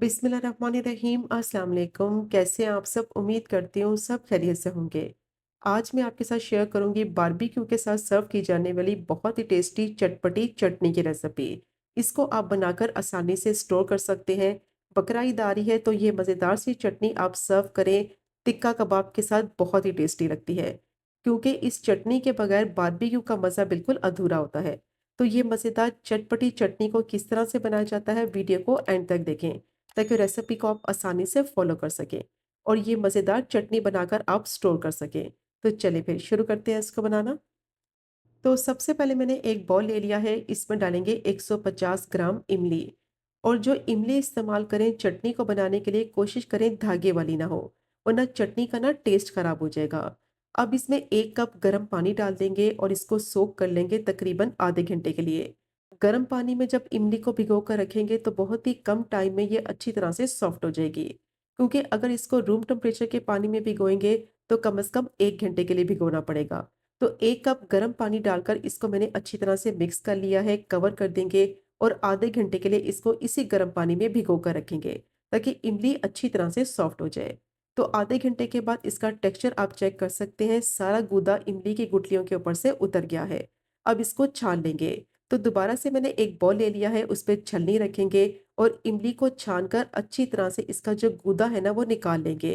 बिस्मिल्लाहिर्रहमानिर्रहीम। अस्सलाम वालेकुम। कैसे हैं आप सब? उम्मीद करती हूँ सब खैरियत से होंगे। आज मैं आपके साथ शेयर करूंगी बारबेक्यू के साथ सर्व की जाने वाली बहुत ही टेस्टी चटपटी चटनी की रेसिपी। इसको आप बनाकर आसानी से स्टोर कर सकते हैं। बकरा ईद आ रही है तो ये मज़ेदार सी चटनी आप सर्व करें टिक्का कबाब के साथ, बहुत ही टेस्टी लगती है। क्योंकि इस चटनी के बगैर बारबेक्यू का मज़ा बिल्कुल अधूरा होता है। तो ये मज़ेदार चटपटी चटनी को किस तरह से बनाया जाता है, वीडियो को एंड तक देखें ताकि रेसिपी को आप आसानी से फॉलो कर सकें और ये मज़ेदार चटनी बनाकर आप स्टोर कर सकें। तो चलिए फिर शुरू करते हैं इसको बनाना। तो सबसे पहले मैंने एक बॉल ले लिया है, इसमें डालेंगे 150 ग्राम इमली। और जो इमली इस्तेमाल करें चटनी को बनाने के लिए, कोशिश करें धागे वाली ना हो, वरना चटनी का ना टेस्ट खराब हो जाएगा। अब इसमें 1 कप गर्म पानी डाल देंगे और इसको सोक कर लेंगे तकरीबन आधे घंटे के लिए। गर्म पानी में जब इमली को भिगो कर रखेंगे तो बहुत ही कम टाइम में ये अच्छी तरह से सॉफ्ट हो जाएगी। क्योंकि अगर इसको रूम टेम्परेचर के पानी में भिगोएंगे तो कम से कम 1 घंटे के लिए भिगोना पड़ेगा। तो 1 कप गर्म पानी डालकर इसको मैंने अच्छी तरह से मिक्स कर लिया है, कवर कर देंगे और आधे घंटे के लिए इसको इसी गर्म पानी में भिगो कर रखेंगे ताकि इमली अच्छी तरह से सॉफ्ट हो जाए। तो आधे घंटे के बाद इसका टेक्सचर आप चेक कर सकते हैं, सारा गूदा इमली की गुठलियों के ऊपर से उतर गया है। अब इसको छान लेंगे। तो दोबारा से मैंने एक बॉल ले लिया है, उस पर छलनी रखेंगे और इमली को छानकर अच्छी तरह से इसका जो गूदा है ना वो निकाल लेंगे।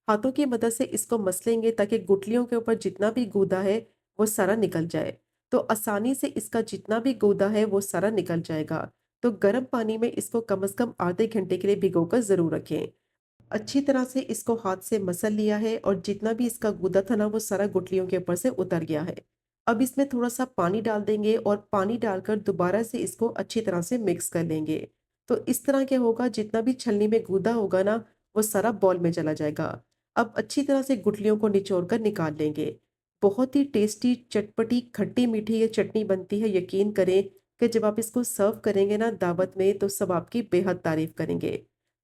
हाथों की मदद से इसको मसलेंगे ताकि गुठलियों के ऊपर जितना भी गूदा है वो सारा निकल जाए। तो आसानी से इसका जितना भी गूदा है वो सारा निकल जाएगा। तो गर्म पानी में इसको कम से कम आधे घंटे के लिए भिगोकर ज़रूर रखें। अच्छी तरह से इसको हाथ से मसल लिया है और जितना भी इसका गूदा था ना वो सारा गुठलियों के ऊपर से उतर गया है। अब इसमें थोड़ा सा पानी डाल देंगे और पानी डालकर दोबारा से इसको अच्छी तरह से मिक्स कर लेंगे। तो इस तरह क्या होगा, जितना भी छलनी में गूदा होगा ना वो सारा बॉल में चला जाएगा। अब अच्छी तरह से गुठलियों को निचोड़ कर निकाल लेंगे। बहुत ही टेस्टी चटपटी खट्टी मीठी ये चटनी बनती है। यकीन करें कि जब आप इसको सर्व करेंगे ना दावत में तो सब आपकी बेहद तारीफ करेंगे।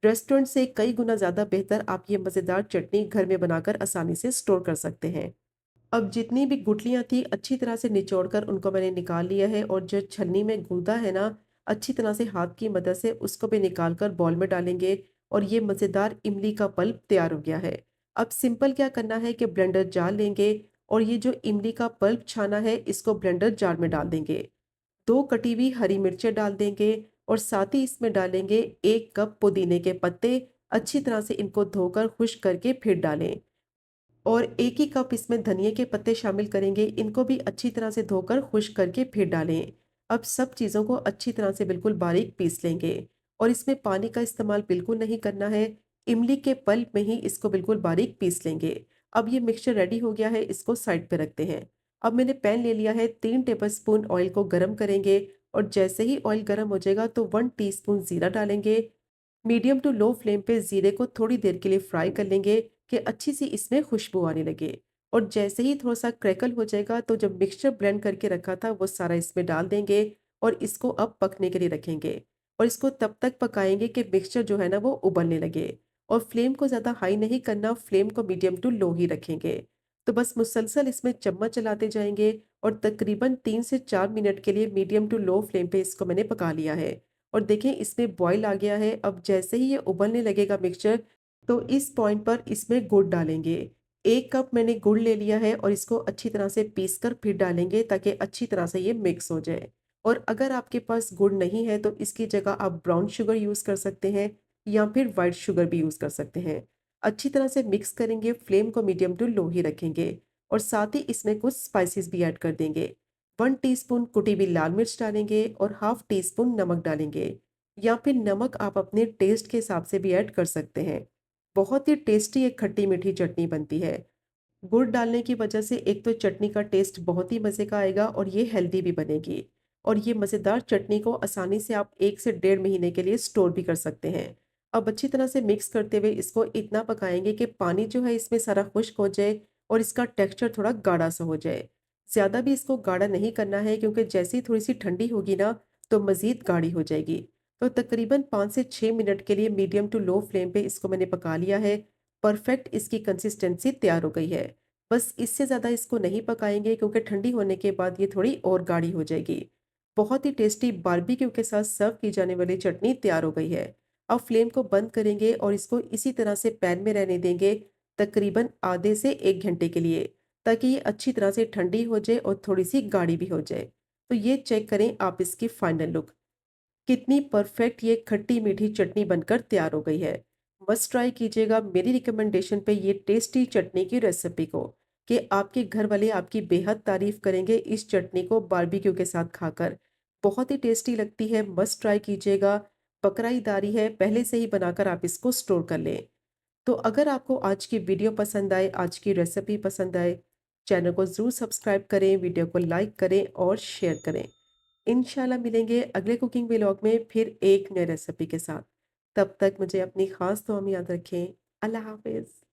रेस्टोरेंट से कई गुना ज़्यादा बेहतर आप ये मज़ेदार चटनी घर में बनाकर आसानी से स्टोर कर सकते हैं। अब जितनी भी गुठलियाँ थी अच्छी तरह से निचोड़कर उनको मैंने निकाल लिया है और जो छलनी में गूदा है ना, अच्छी तरह से हाथ की मदद से उसको भी निकाल कर बॉल में डालेंगे और ये मज़ेदार इमली का पल्प तैयार हो गया है। अब सिंपल क्या करना है कि ब्लेंडर जार लेंगे और ये जो इमली का पल्प छाना है इसको ब्लेंडर जार में डाल देंगे। 2 कटी हुई हरी मिर्चें डाल देंगे और साथ ही इसमें डालेंगे 1 कप पुदीने के पत्ते। अच्छी तरह से इनको धोकर खुश्क करके फिर डालें और 1 ही कप इसमें धनिये के पत्ते शामिल करेंगे, इनको भी अच्छी तरह से धोकर खुश्क करके फिर डालें। अब सब चीज़ों को अच्छी तरह से बिल्कुल बारीक पीस लेंगे और इसमें पानी का इस्तेमाल बिल्कुल नहीं करना है। इमली के पल्प में ही इसको बिल्कुल बारीक पीस लेंगे। अब ये मिक्सचर रेडी हो गया है, इसको साइड पे रखते हैं। अब मैंने पैन ले लिया है, 3 टेबलस्पून ऑयल को गरम करेंगे और जैसे ही ऑयल गरम हो जाएगा तो 1 टीस्पून ज़ीरा डालेंगे। मीडियम टू लो फ्लेम पे ज़ीरे को थोड़ी देर के लिए फ्राई कर लेंगे कि अच्छी सी इसमें खुशबू आने लगे। और जैसे ही थोड़ा सा क्रैकल हो जाएगा तो जब मिक्सचर ब्लेंड करके रखा था वो सारा इसमें डाल देंगे और इसको अब पकने के लिए रखेंगे। और इसको तब तक पकाएंगे कि मिक्सचर जो है ना वो उबलने लगे। और फ्लेम को ज़्यादा हाई नहीं करना, फ्लेम को मीडियम टू लो ही रखेंगे। तो बस मुसलसल इसमें चम्मच चलाते जाएंगे और तकरीबन 3 से 4 मिनट के लिए मीडियम टू लो फ्लेम पे इसको मैंने पका लिया है। और देखें इसमें बॉयल आ गया है। अब जैसे ही ये उबलने लगेगा मिक्सचर तो इस पॉइंट पर इसमें गुड़ डालेंगे। 1 कप मैंने गुड़ ले लिया है और इसको अच्छी तरह से पीस कर फिर डालेंगे ताकि अच्छी तरह से ये मिक्स हो जाए। और अगर आपके पास गुड़ नहीं है तो इसकी जगह आप ब्राउन शुगर यूज़ कर सकते हैं या फिर वाइट शुगर भी यूज़ कर सकते हैं। अच्छी तरह से मिक्स करेंगे, फ्लेम को मीडियम टू लो ही रखेंगे और साथ ही इसमें कुछ स्पाइसेस भी ऐड कर देंगे। 1 टीस्पून कुटी हुई लाल मिर्च डालेंगे और हाफ टी स्पून नमक डालेंगे या फिर नमक आप अपने टेस्ट के हिसाब से भी ऐड कर सकते हैं। बहुत ही टेस्टी एक खट्टी मीठी चटनी बनती है। गुड़ डालने की वजह से एक तो चटनी का टेस्ट बहुत ही मज़े का आएगा और ये हेल्दी भी बनेगी। और ये मज़ेदार चटनी को आसानी से आप 1 से 1.5 महीने के लिए स्टोर भी कर सकते हैं। अब अच्छी तरह से मिक्स करते हुए इसको इतना पकाएंगे कि पानी जो है इसमें सारा खुश्क हो जाए और इसका टेक्सचर थोड़ा गाढ़ा सा हो जाए। ज़्यादा भी इसको गाढ़ा नहीं करना है क्योंकि जैसे ही थोड़ी सी ठंडी होगी ना तो मज़ीद गाढ़ी हो जाएगी। तो तकरीबन 5 से 6 मिनट के लिए मीडियम टू लो फ्लेम पे इसको मैंने पका लिया है। परफेक्ट इसकी कंसिस्टेंसी तैयार हो गई है। बस इससे ज़्यादा इसको नहीं पकाएंगे क्योंकि ठंडी होने के बाद ये थोड़ी और गाढ़ी हो जाएगी। बहुत ही टेस्टी बारबेक्यू के साथ सर्व की जाने वाली चटनी तैयार हो गई है। अब फ्लेम को बंद करेंगे और इसको इसी तरह से पैन में रहने देंगे तकरीबन आधे से 1 घंटे के लिए, ताकि ये अच्छी तरह से ठंडी हो जाए और थोड़ी-सी गाढ़ी भी हो जाए। तो ये चेक करें आप इसकी फाइनल लुक। कितनी परफेक्ट ये खट्टी मीठी चटनी बनकर तैयार हो गई है। मस्ट ट्राई कीजिएगा मेरी रिकमेंडेशन पे ये टेस्टी चटनी की रेसिपी को, कि आपके घर वाले आपकी बेहद तारीफ करेंगे इस चटनी को बारबेक्यू के साथ खाकर। बहुत ही टेस्टी लगती है, मस्ट ट्राई कीजिएगा। बकरा ईदारी है, पहले से ही बनाकर आप इसको स्टोर कर लें। तो अगर आपको आज की वीडियो पसंद आए, आज की रेसिपी पसंद आए, चैनल को ज़रूर सब्सक्राइब करें, वीडियो को लाइक करें और शेयर करें। इंशाल्लाह मिलेंगे अगले कुकिंग व्लॉग में फिर एक नई रेसिपी के साथ। तब तक मुझे अपनी ख़ास दुआ में याद रखें। अल्लाह हाफ़िज़।